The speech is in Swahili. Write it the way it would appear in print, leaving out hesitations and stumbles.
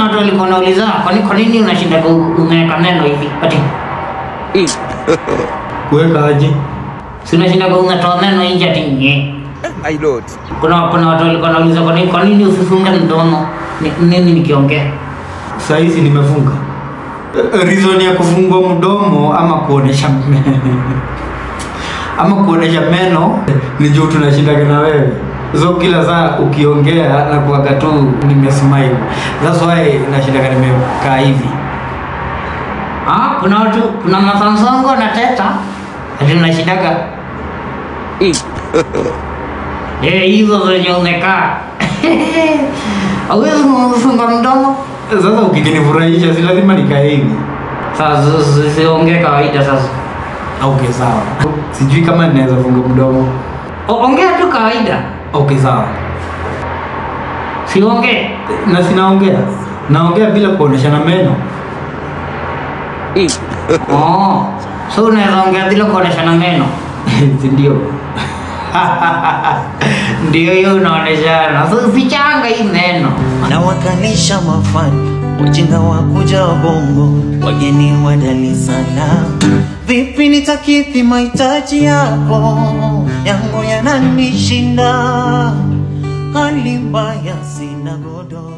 watu walikuwa wanauliza kwa nini unashinda unaweka meno hivi? Ati kuweka aje? Si unashinda unatoa meno nje ati nye. I lord. Kuna watu walikuwa wanauliza kwa nini usifunge mdomo? Nini nikiongea? Sasa hizi nimefunga. Reason ya kufungua mdomo ama kuonesha meno. Ama kuonesha meno ni juu tunashinda na wewe. So kila saa ukiongea na kuaga tu nimesmile. That's why nashinda nimekaa hivi. Kuna mafansongo na teta. Ati nashindaga. Hizo zenye umekaa. Hauwezi kufunga mdomo. Sasa ukinifurahisha si lazima nikae hivi. Sasa siongee kawaida sasa. Okay sawa. Sijui kama ninaweza funga mdomo. Ongea tu kawaida. Okay sawa. Siongee. Na sinaongea. Naongea bila kuoneshana meno. So unaweza ongea bila kuoneshana meno. Ndio. Ndio hiyo unaoneshana. So usichanga hii meno. Na wakanisha mafani ujinga wa kuja bongo wageni wa Dar es Salaam. Vipi nitakidhi mahitaji yako, yangu yananishinda, hali mbaya sina godoro.